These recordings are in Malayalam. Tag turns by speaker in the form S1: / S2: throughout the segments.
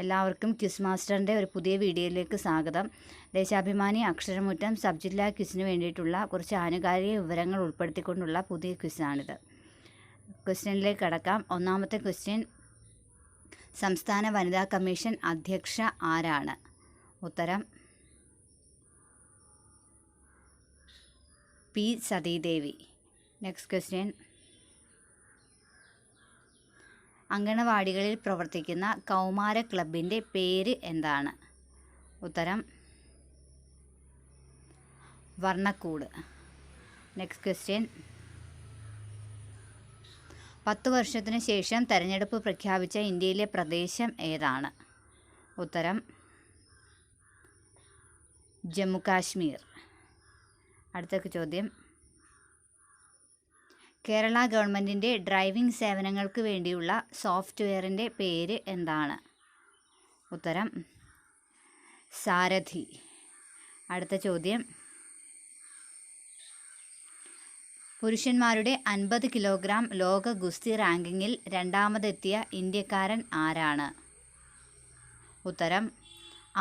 S1: എല്ലാവർക്കും ക്വിസ് മാസ്റ്ററിൻ്റെ ഒരു പുതിയ വീഡിയോയിലേക്ക് സ്വാഗതം. ദേശാഭിമാനി അക്ഷരമുറ്റം സബ് ജില്ലാ ക്വിസിന് വേണ്ടിയിട്ടുള്ള കുറച്ച് ആനുകാലിക വിവരങ്ങൾ ഉൾപ്പെടുത്തിക്കൊണ്ടുള്ള പുതിയ ക്വിസാണിത്. ക്വസ്റ്റ്യനിലേക്ക് കടക്കാം. ഒന്നാമത്തെ ക്വസ്റ്റ്യൻ, സംസ്ഥാന വനിതാ കമ്മീഷൻ അധ്യക്ഷ ആരാണ്? ഉത്തരം പി സതീദേവി. നെക്സ്റ്റ് ക്വസ്റ്റ്യൻ, അങ്കണവാടികളിൽ പ്രവർത്തിക്കുന്ന കൗമാര ക്ലബിൻ്റെ പേര് എന്താണ്? ഉത്തരം വർണ്ണക്കൂട്. നെക്സ്റ്റ് ക്വസ്റ്റ്യൻ, 10 വർഷത്തിനു ശേഷം തെരഞ്ഞെടുപ്പ് പ്രഖ്യാപിച്ച ഇന്ത്യയിലെ പ്രദേശം ഏതാണ്? ഉത്തരം ജമ്മു കാശ്മീർ. അടുത്ത ചോദ്യം, കേരള ഗവൺമെൻറ്റിൻ്റെ ഡ്രൈവിംഗ് സേവനങ്ങൾക്ക് വേണ്ടിയുള്ള സോഫ്റ്റ്വെയറിൻ്റെ പേര് എന്താണ്? ഉത്തരം സാരഥി. അടുത്ത ചോദ്യം, പുരുഷന്മാരുടെ 50 കിലോഗ്രാം ലോക ഗുസ്തി റാങ്കിങ്ങിൽ രണ്ടാമതെത്തിയ ഇന്ത്യക്കാരൻ ആരാണ്? ഉത്തരം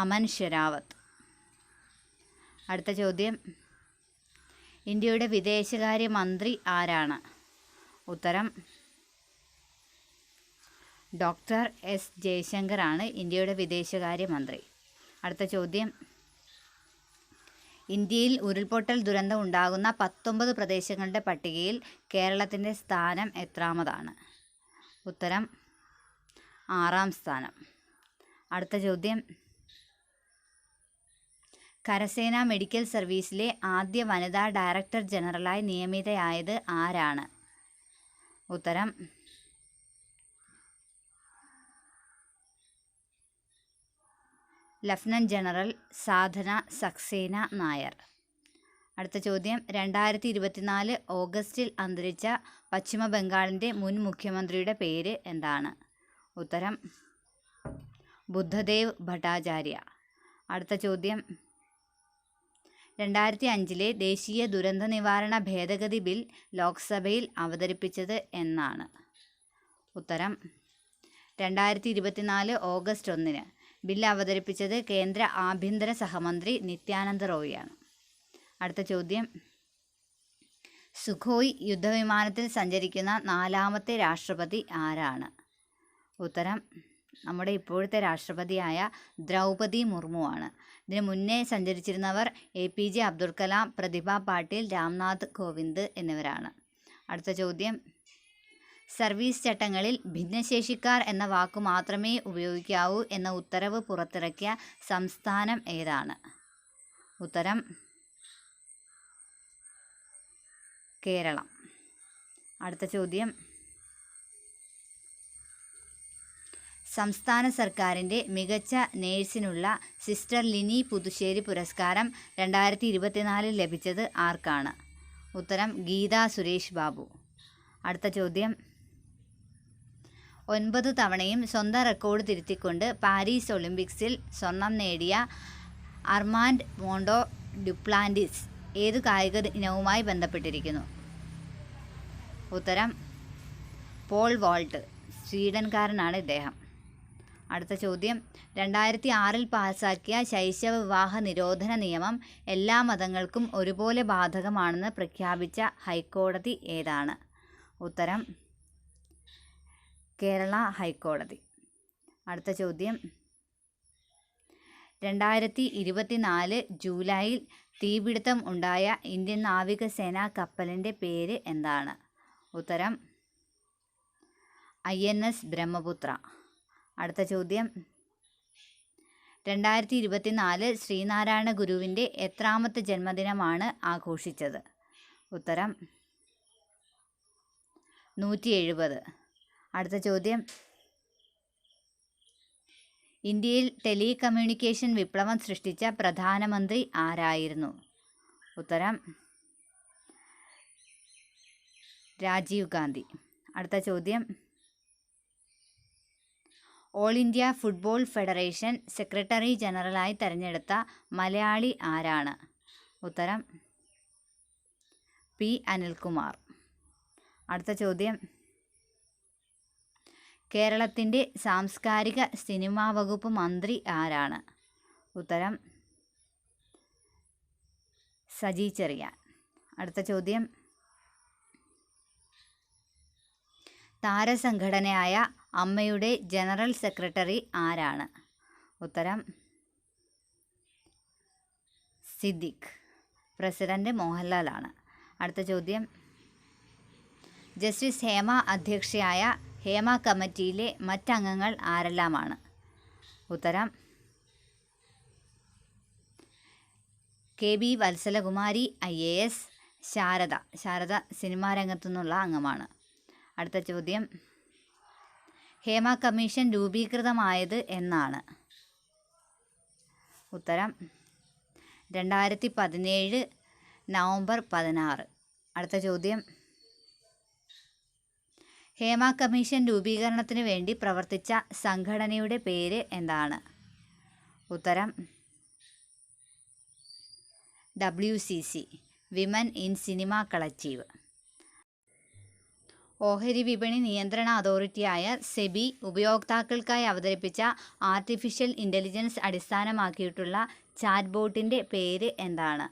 S1: അമൻ ഷെരാവത്ത്. അടുത്ത ചോദ്യം, ഇന്ത്യയുടെ വിദേശകാര്യ മന്ത്രി ആരാണ്? ഉത്തരം ഡോക്ടർ എസ് ജയശങ്കർ ആണ് ഇന്ത്യയുടെ വിദേശകാര്യ മന്ത്രി. അടുത്ത ചോദ്യം, ഇന്ത്യയിൽ ഉരുൾപൊട്ടൽ ദുരന്തം ഉണ്ടാകുന്ന 19 പ്രദേശങ്ങളുടെ പട്ടികയിൽ കേരളത്തിൻ്റെ സ്ഥാനം എത്രാമതാണ്? ഉത്തരം 6-ാം സ്ഥാനം. അടുത്ത ചോദ്യം, കരസേനാ മെഡിക്കൽ സർവീസിലെ ആദ്യ വനിതാ ഡയറക്ടർ ജനറലായി നിയമിതയായത് ആരാണ്? ഉത്തരം ലഫ്റ്റനന്റ് ജനറൽ സാധന സക്സേന നായർ. അടുത്ത ചോദ്യം, 2024 ഓഗസ്റ്റിൽ അന്തരിച്ച പശ്ചിമ ബംഗാളിൻ്റെ മുൻ മുഖ്യമന്ത്രിയുടെ പേര് എന്താണ്? ഉത്തരം ബുദ്ധദേവ് ഭട്ടാചാര്യ. അടുത്ത ചോദ്യം, 2005 ദേശീയ ദുരന്ത നിവാരണ ഭേദഗതി ബിൽ ലോക്സഭയിൽ അവതരിപ്പിച്ചത് എന്നാണ്? ഉത്തരം 2024 ഓഗസ്റ്റ് 1. ബിൽ അവതരിപ്പിച്ചത് കേന്ദ്ര ആഭ്യന്തര സഹമന്ത്രി നിത്യാനന്ദ റോയിയാണ്. അടുത്ത ചോദ്യം, സുഖോയ് യുദ്ധവിമാനത്തിൽ സഞ്ചരിക്കുന്ന 4ാമത്തെ രാഷ്ട്രപതി ആരാണ്? ഉത്തരം നമ്മുടെ ഇപ്പോഴത്തെ രാഷ്ട്രപതിയായ ദ്രൗപദി മുർമു ആണ്. ഇതിനു മുന്നേ സഞ്ചരിച്ചിരുന്നവർ APJ അബ്ദുൽ കലാം, പ്രതിഭ പാട്ടീൽ, രാംനാഥ് കോവിന്ദ് എന്നിവരാണ്. അടുത്ത ചോദ്യം, സർവീസ് ചട്ടങ്ങളിൽ ഭിന്നശേഷിക്കാർ എന്ന വാക്കു മാത്രമേ ഉപയോഗിക്കാവൂ എന്ന ഉത്തരവ് പുറത്തിറക്കിയ സംസ്ഥാനം ഏതാണ്? ഉത്തരം കേരളം. അടുത്ത ചോദ്യം, സംസ്ഥാന സർക്കാരിൻ്റെ മികച്ച നേഴ്സിനുള്ള സിസ്റ്റർ ലിനി പുതുശ്ശേരി പുരസ്കാരം 2024 ലഭിച്ചത് ആർക്കാണ്? ഉത്തരം ഗീത സുരേഷ് ബാബു. അടുത്ത ചോദ്യം, 9 തവണയും സ്വന്തം റെക്കോർഡ് തിരുത്തിക്കൊണ്ട് പാരീസ് ഒളിമ്പിക്സിൽ സ്വർണം നേടിയ അർമാൻഡ് മോണ്ടോ ഡുപ്ലാന്റിസ് ഏതു കായിക ഇനവുമായി ബന്ധപ്പെട്ടിരിക്കുന്നു? ഉത്തരം പോൾ വോൾട്ട്. സ്വീഡൻകാരനാണ് ഇദ്ദേഹം. അടുത്ത ചോദ്യം, 2006 പാസാക്കിയ ശൈശവ വിവാഹ നിരോധന നിയമം എല്ലാ മതങ്ങൾക്കും ഒരുപോലെ ബാധകമാണെന്ന് പ്രഖ്യാപിച്ച ഹൈക്കോടതി ഏതാണ്? ഉത്തരം കേരള ഹൈക്കോടതി. അടുത്ത ചോദ്യം, 2024 ജൂലൈയിൽ തീപിടുത്തം ഉണ്ടായ ഇന്ത്യൻ നാവികസേനാ കപ്പലിൻ്റെ പേര് എന്താണ്? ഉത്തരം INS ബ്രഹ്മപുത്ര. അടുത്ത ചോദ്യം, 2024 ശ്രീനാരായണ ഗുരുവിൻ്റെ എത്രാമത്തെ ജന്മദിനമാണ് ആഘോഷിച്ചത്? ഉത്തരം 170. അടുത്ത ചോദ്യം, ഇന്ത്യയിൽ ടെലികമ്മ്യൂണിക്കേഷൻ വിപ്ലവം സൃഷ്ടിച്ച പ്രധാനമന്ത്രി ആരായിരുന്നു? ഉത്തരം രാജീവ് ഗാന്ധി. അടുത്ത ചോദ്യം, all India football federation secretary ജനറലായി തെരഞ്ഞെടുത്ത മലയാളി ആരാണ്? ഉത്തരം P. അനിൽകുമാർ. അടുത്ത ചോദ്യം, കേരളത്തിൻ്റെ സാംസ്കാരിക സിനിമാ വകുപ്പ് മന്ത്രി ആരാണ്? ഉത്തരം സജി ചെറിയാൻ. അടുത്ത ചോദ്യം, താരസംഘടനയായ അമ്മയുടെ ജനറൽ സെക്രട്ടറി ആരാണ്? ഉത്തരം സിദ്ദിഖ്. പ്രസിഡന്റ് മോഹൻലാലാണ്. അടുത്ത ചോദ്യം, ജസ്റ്റിസ് ഹേമ അധ്യക്ഷയായ ഹേമ കമ്മിറ്റിയിലെ മറ്റംഗങ്ങൾ ആരെല്ലാമാണ്? ഉത്തരം KB Vathsalakumari IAS, Sarada cinema രംഗത്തു നിന്നുള്ള അംഗമാണ്. അടുത്ത ചോദ്യം, ഹേമ കമ്മീഷൻ രൂപീകൃതമായത് എന്നാണ്? ഉത്തരം 2017 നവംബർ 16. അടുത്ത ചോദ്യം, ഹേമ കമ്മീഷൻ രൂപീകരണത്തിന് വേണ്ടി പ്രവർത്തിച്ച സംഘടനയുടെ പേര് എന്താണ്? ഉത്തരം WCC, women in cinema collective. ഓഹരി വിപണി നിയന്ത്രണ അതോറിറ്റിയായ സെബി ഉപയോക്താക്കൾക്കായി അവതരിപ്പിച്ച ആർട്ടിഫിഷ്യൽ ഇൻ്റലിജൻസ് അടിസ്ഥാനമാക്കിയിട്ടുള്ള ചാറ്റ് ബോട്ടിൻ്റെ പേര് എന്താണ്?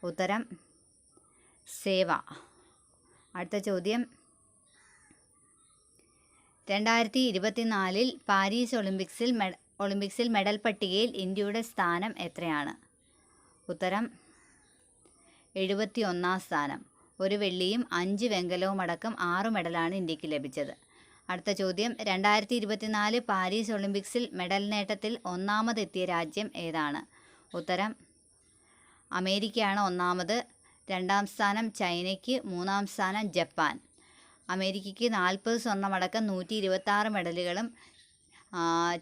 S1: ഉത്തരം സേവ. അടുത്ത ചോദ്യം, 2024 പാരീസ് ഒളിമ്പിക്സിൽ മെഡൽ പട്ടികയിൽ ഇന്ത്യയുടെ സ്ഥാനം എത്രയാണ്? ഉത്തരം 71ാം സ്ഥാനം. 1 വെള്ളിയും 5 വെങ്കലവും അടക്കം 6 മെഡലാണ് ഇന്ത്യക്ക് ലഭിച്ചത്. അടുത്ത ചോദ്യം, 2024 പാരീസ് ഒളിമ്പിക്സിൽ മെഡൽ നേട്ടത്തിൽ ഒന്നാമതെത്തിയ രാജ്യം ഏതാണ്? ഉത്തരം അമേരിക്കയാണ് ഒന്നാമത്. 2ാം സ്ഥാനം ചൈനയ്ക്ക്, 3ാം സ്ഥാനം ജപ്പാൻ. അമേരിക്കയ്ക്ക് 40 സ്വർണ്ണമടക്കം 126 മെഡലുകളും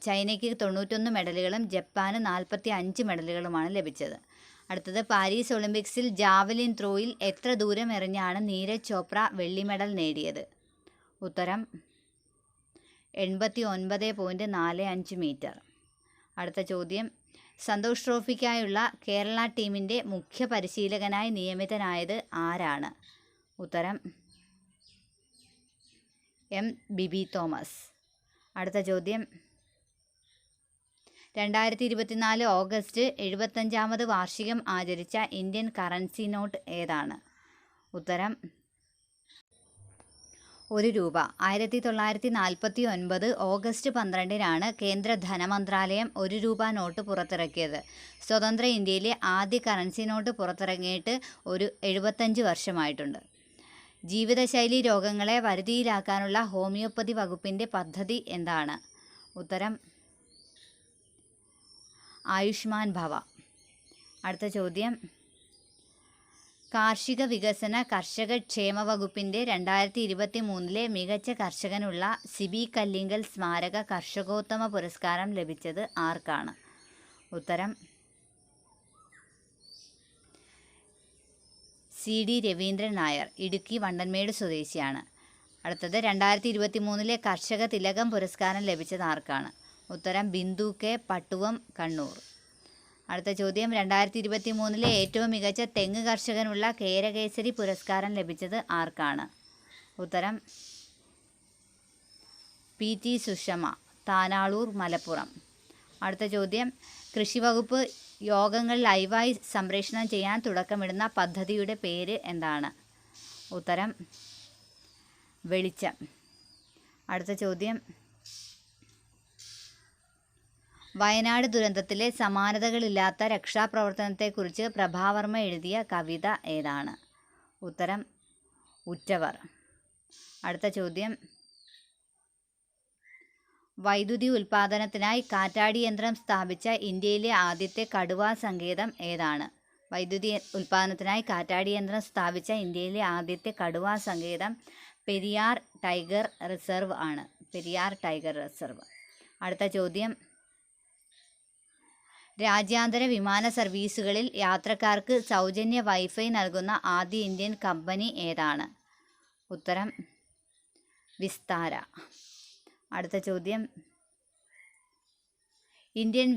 S1: ചൈനയ്ക്ക് 91 മെഡലുകളും ജപ്പാന് 45 മെഡലുകളുമാണ് ലഭിച്ചത്. അടുത്തത്, പാരീസ് ഒളിമ്പിക്സിൽ ജാവലിൻ ത്രോയിൽ എത്ര ദൂരം എറിഞ്ഞാണ് നീരജ് ചോപ്ര വെള്ളി മെഡൽ നേടിയത്? ഉത്തരം 89.45 മീറ്റർ. അടുത്ത ചോദ്യം, സന്തോഷ് ട്രോഫിക്കായുള്ള കേരള ടീമിൻ്റെ മുഖ്യ പരിശീലകനായി നിയമിതനായത് ആരാണ്? ഉത്തരം M. ബിബി തോമസ്. അടുത്ത ചോദ്യം, 2024 ഓഗസ്റ്റ് 75ാമത് വാർഷികം ആചരിച്ച ഇന്ത്യൻ കറൻസി നോട്ട് ഏതാണ്? ഉത്തരം 1 രൂപ. 1949 ഓഗസ്റ്റ് 12-നാണ് കേന്ദ്ര ധനമന്ത്രാലയം 1 രൂപ നോട്ട് പുറത്തിറക്കിയത്. സ്വതന്ത്ര ഇന്ത്യയിലെ ആദ്യ കറൻസി നോട്ട് പുറത്തിറങ്ങിയിട്ട് 75 വർഷമായിട്ടുണ്ട്. ജീവിതശൈലി രോഗങ്ങളെ വരുതിയിലാക്കാനുള്ള ഹോമിയോപ്പതി വകുപ്പിൻ്റെ പദ്ധതി എന്താണ്? ഉത്തരം ആയുഷ്മാൻ ഭവ. അടുത്ത ചോദ്യം, കാർഷിക വികസന കർഷക ക്ഷേമ വകുപ്പിൻ്റെ 2023 മികച്ച കർഷകനുള്ള സിബി കല്ലിങ്കൽ സ്മാരക കർഷകോത്തമ പുരസ്കാരം ലഭിച്ചത് ആർക്കാണ്? ഉത്തരം CD രവീന്ദ്രൻ നായർ, ഇടുക്കി വണ്ടൻമേട് സ്വദേശിയാണ്. അടുത്തത്, 2023 കർഷക തിലകം പുരസ്കാരം ലഭിച്ചത് ആർക്കാണ്? ഉത്തരം ബിന്ദു K, പട്ടുവം, കണ്ണൂർ. അടുത്ത ചോദ്യം, 2023 ഏറ്റവും മികച്ച തെങ്ങ് കർഷകനുള്ള കേരകേസരി പുരസ്കാരം ലഭിച്ചത് ആർക്കാണ്? ഉത്തരം PT സുഷമ, താനാളൂർ, മലപ്പുറം. അടുത്ത ചോദ്യം, കൃഷിവകുപ്പ് യോഗങ്ങൾ ലൈവായി സംപ്രേഷണം ചെയ്യാൻ തുടക്കമിടുന്ന പദ്ധതിയുടെ പേര് എന്താണ്? ഉത്തരം വെളിച്ചം. അടുത്ത ചോദ്യം, വയനാട് ദുരന്തത്തിലെ സമാനതകളില്ലാത്ത രക്ഷാപ്രവർത്തനത്തെക്കുറിച്ച് പ്രഭാവർമ്മ എഴുതിയ കവിത ഏതാണ്? ഉത്തരം ഉറ്റവർ. അടുത്ത ചോദ്യം, വൈദ്യുതി ഉൽപ്പാദനത്തിനായി കാറ്റാടി യന്ത്രം സ്ഥാപിച്ച ഇന്ത്യയിലെ ആദ്യത്തെ കടുവാ സങ്കേതം ഏതാണ്? വൈദ്യുതി ഉൽപ്പാദനത്തിനായി കാറ്റാടി യന്ത്രം സ്ഥാപിച്ച ഇന്ത്യയിലെ ആദ്യത്തെ കടുവാ സങ്കേതം പെരിയാർ ടൈഗർ റിസർവ് ആണ്. Periyar tiger reserve. അടുത്ത ചോദ്യം, രാജ്യാന്തര വിമാന സർവീസുകളിൽ യാത്രക്കാർക്ക് സൗജന്യ വൈഫൈ നൽകുന്ന ആദ്യ ഇന്ത്യൻ കമ്പനി ഏതാണ്? ഉത്തരം വിസ്താര. അടുത്ത ചോദ്യം, ഇന്ത്യൻ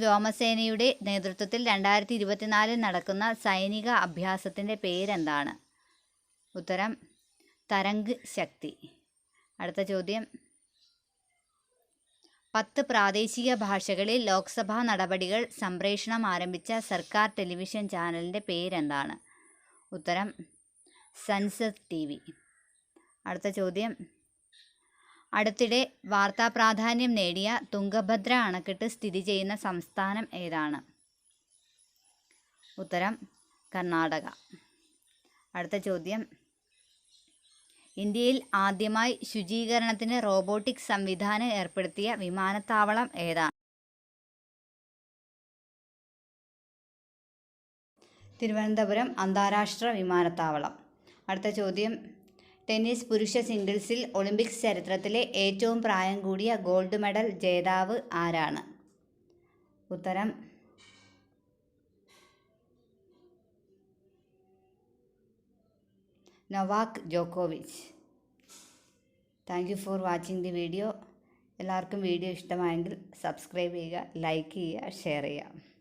S1: വ്യോമസേനയുടെ നേതൃത്വത്തിൽ 2024 നടക്കുന്ന സൈനിക അഭ്യാസത്തിൻ്റെ പേരെന്താണ്? ഉത്തരം തരംഗ് ശക്തി. അടുത്ത ചോദ്യം, 10 പ്രാദേശിക ഭാഷകളിൽ ലോക്സഭാ നടപടികൾ സംപ്രേഷണം ആരംഭിച്ച സർക്കാർ ടെലിവിഷൻ ചാനലിൻ്റെ പേരെന്താണ്? ഉത്തരം സൻസദ് TV. അടുത്ത ചോദ്യം, അടുത്തിടെ വാർത്താ പ്രാധാന്യം നേടിയ തുംഗഭദ്ര അണക്കെട്ട് സ്ഥിതി ചെയ്യുന്ന സംസ്ഥാനം ഏതാണ്? ഉത്തരം കർണാടക. അടുത്ത ചോദ്യം, ഇന്ത്യയിൽ ആദ്യമായി ശുചീകരണത്തിന് റോബോട്ടിക് സംവിധാനം ഏർപ്പെടുത്തിയ വിമാനത്താവളം ഏതാണ്? തിരുവനന്തപുരം അന്താരാഷ്ട്ര വിമാനത്താവളം. അടുത്ത ചോദ്യം, ടെന്നീസ് പുരുഷ സിംഗിൾസിൽ ഒളിമ്പിക്സ് ചരിത്രത്തിലെ ഏറ്റവും പ്രായം കൂടിയ ഗോൾഡ് മെഡൽ ജേതാവ് ആരാണ്? ഉത്തരം നൊവാക് ജോക്കോവിച്ച്. Thank you for watching the video. എല്ലാവർക്കും വീഡിയോ ഇഷ്ടമായെങ്കിൽ സബ്സ്ക്രൈബ് ചെയ്യുക, ലൈക്ക് ചെയ്യുക, ഷെയർ ചെയ്യുക.